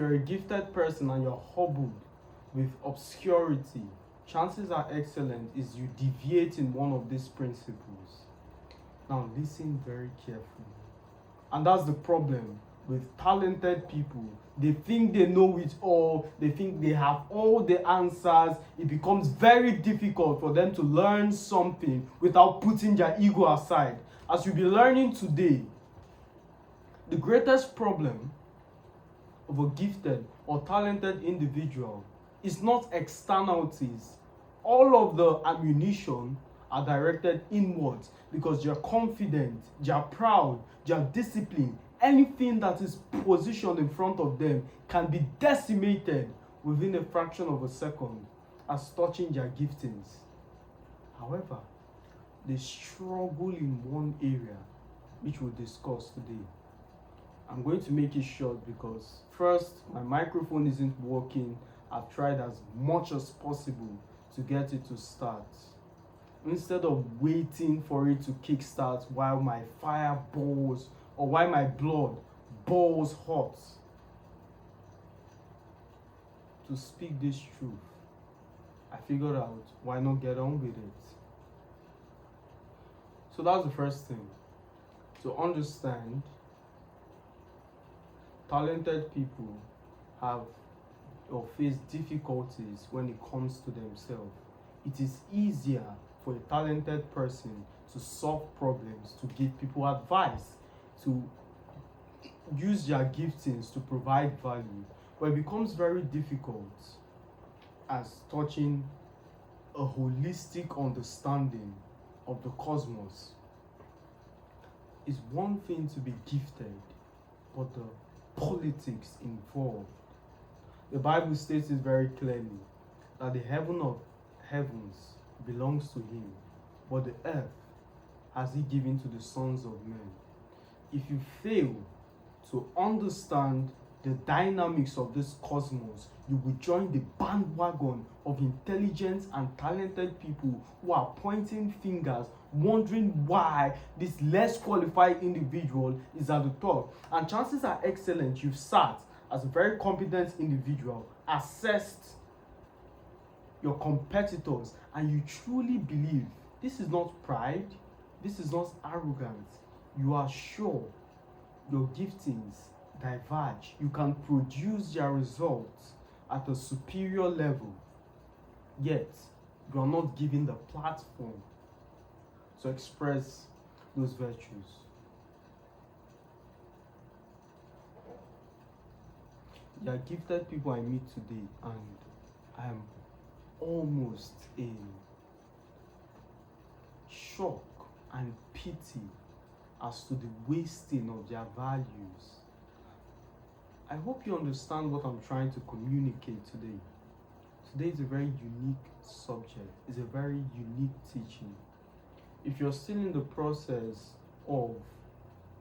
you're a gifted person and you're hobbled with obscurity, chances are excellent is you deviate in one of these principles. Now listen very carefully. And that's the problem with talented people. They think they know it all, they think they have all the answers. It becomes very difficult for them to learn something without putting their ego aside. As you'll be learning today, the greatest problem of a gifted or talented individual is not externalities. All of the ammunition are directed inwards because you're confident, you're proud, you're disciplined. Anything that is positioned in front of them can be decimated within a fraction of a second as touching their giftings. However, they struggle in one area, which we'll discuss today. I'm going to make it short because first, my microphone isn't working. I've tried as much as possible to get it to start. Instead of waiting for it to kickstart while my fire boils or while my blood boils hot, to speak this truth, I figured out why not get on with it. So that's the first thing. To understand, talented people have or face difficulties when it comes to themselves. It is easier for a talented person to solve problems, to give people advice, to use their giftings to provide value. But it becomes very difficult as touching a holistic understanding of the cosmos. It's one thing to be gifted, but the politics involved. The Bible states it very clearly that the heaven of heavens belongs to him, but the earth has he given to the sons of men. If you fail to understand the dynamics of this cosmos, you will join the bandwagon of intelligent and talented people who are pointing fingers, wondering why this less qualified individual is at the top. And chances are excellent you've sat as a very competent individual, assessed your competitors, and you truly believe this is not pride, this is not arrogance. You are sure your giftings diverge. You can produce your results at a superior level, yet you are not given the platform to express those virtues. There are gifted people I meet today, and I am almost in shock and pity as to the wasting of their values. I hope you understand what I'm trying to communicate today. Today is a very unique subject. It's a very unique teaching. If you're still in the process of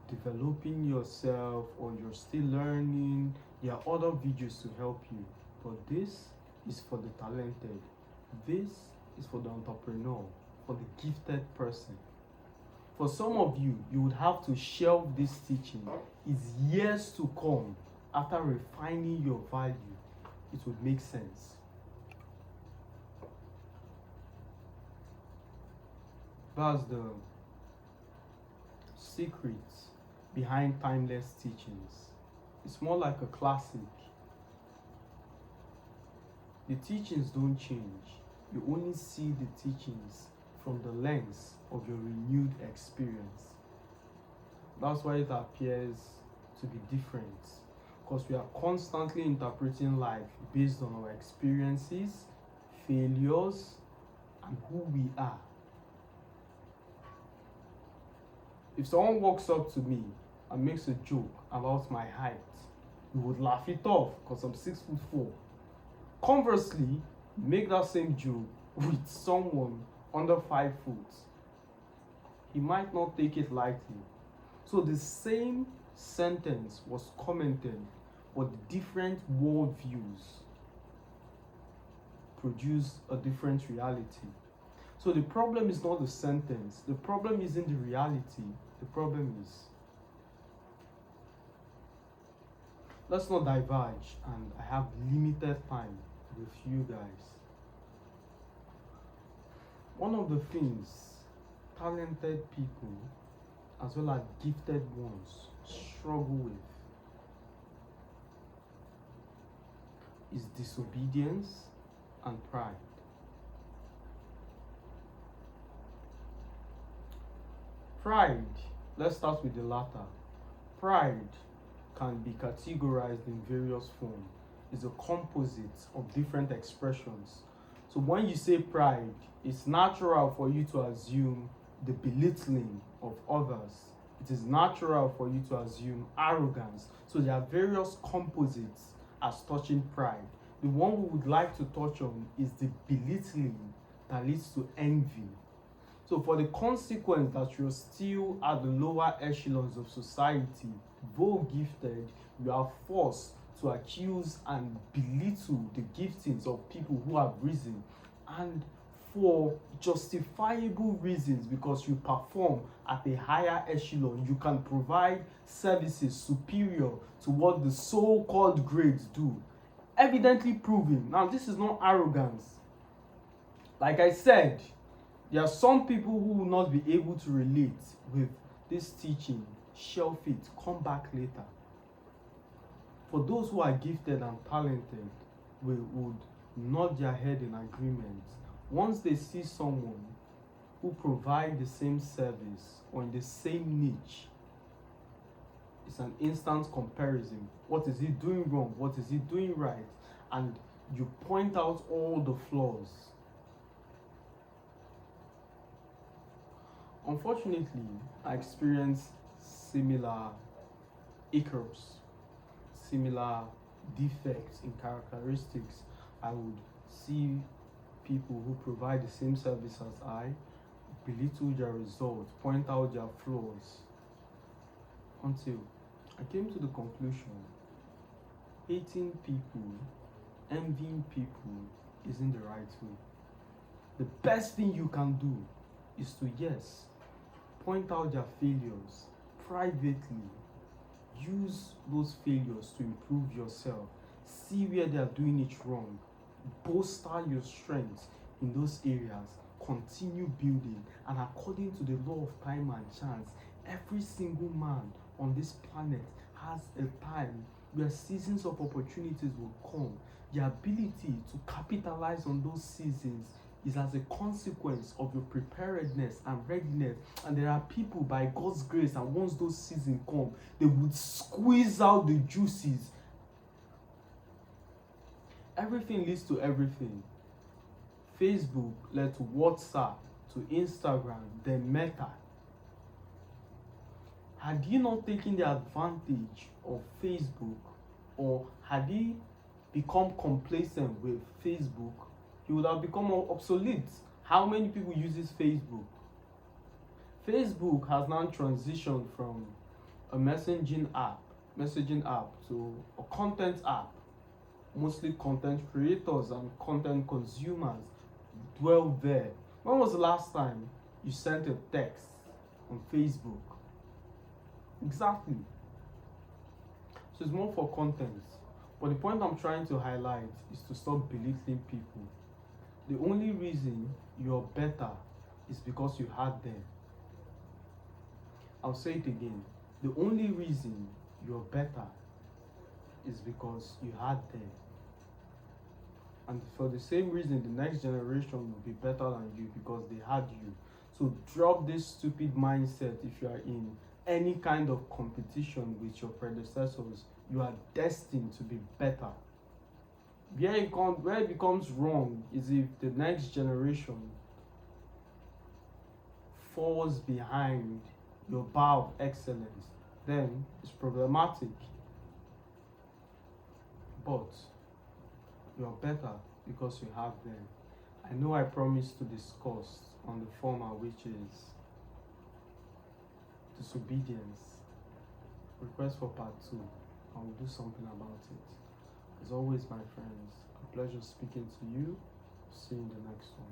developing yourself or you're still learning, there are other videos to help you. But this is for the talented. This is for the entrepreneur, for the gifted person. For some of you, you would have to shelve this teaching. It's years to come. After refining your value, it would make sense. That's the secret behind timeless teachings. It's more like a classic. The teachings don't change. You only see the teachings from the lens of your renewed experience. That's why it appears to be different. Because we are constantly interpreting life based on our experiences, failures, and who we are. If someone walks up to me and makes a joke about my height, we would laugh it off because I'm 6'4". Conversely, make that same joke with someone under 5 foot. He might not take it lightly. So the same sentence was commented, but different worldviews produce a different reality. So the problem is not the sentence. The problem isn't the reality. The problem is let's not diverge, and I have limited time with you guys. One of the things talented people as well as gifted ones struggle with is disobedience and pride. Pride, let's start with the latter. Pride can be categorized in various forms. It's a composite of different expressions. So when you say pride, it's natural for you to assume the belittling of others. It is natural for you to assume arrogance. So there are various composites as touching pride. The one we would like to touch on is the belittling that leads to envy. So for the consequence that you're still at the lower echelons of society, though gifted, you are forced to accuse and belittle the giftings of people who have risen, and for justifiable reasons, because you perform at a higher echelon, you can provide services superior to what the so-called grades do, evidently proving. Now, this is not arrogance. Like I said, there are some people who will not be able to relate with this teaching. Shelf it, come back later. For those who are gifted and talented, we would nod their head in agreement. Once they see someone who provides the same service or in the same niche, it's an instant comparison. What is he doing wrong? What is he doing right? And you point out all the flaws. Unfortunately, I experienced similar hiccups, similar defects in characteristics. I would see people who provide the same service as I belittle their results, point out their flaws, until I came to the conclusion hating people, envying people isn't the right way. The best thing you can do is to, yes, point out their failures privately. Use those failures to improve yourself. See where they are doing it wrong. Bolster your strengths in those areas. Continue building. And according to the law of time and chance, every single man on this planet has a time where seasons of opportunities will come. The ability to capitalize on those seasons is as a consequence of your preparedness and readiness. And there are people, by God's grace, and once those seasons come, they would squeeze out the juices. Everything leads to everything. Facebook led to WhatsApp, to Instagram, then Meta. Had you not taken the advantage of Facebook, or had he become complacent with Facebook, he would have become obsolete. How many people uses Facebook? Facebook has now transitioned from a messaging app to a content app. Mostly content creators and content consumers dwell there. When was the last time you sent a text on Facebook? Exactly. So it's more for content. But the point I'm trying to highlight is to stop belittling people. The only reason you're better is because you had them. I'll say it again. The only reason you're better is because you had them. And for the same reason, the next generation will be better than you because they had you. So drop this stupid mindset. If you are in any kind of competition with your predecessors, you are destined to be better. Where it becomes wrong is if the next generation falls behind your bar of excellence, then it's problematic. But you're better because you have them. I know I promised to discuss on the former, which is disobedience. Request for part 2. I will do something about it. As always, my friends, a pleasure speaking to you. See you in the next one.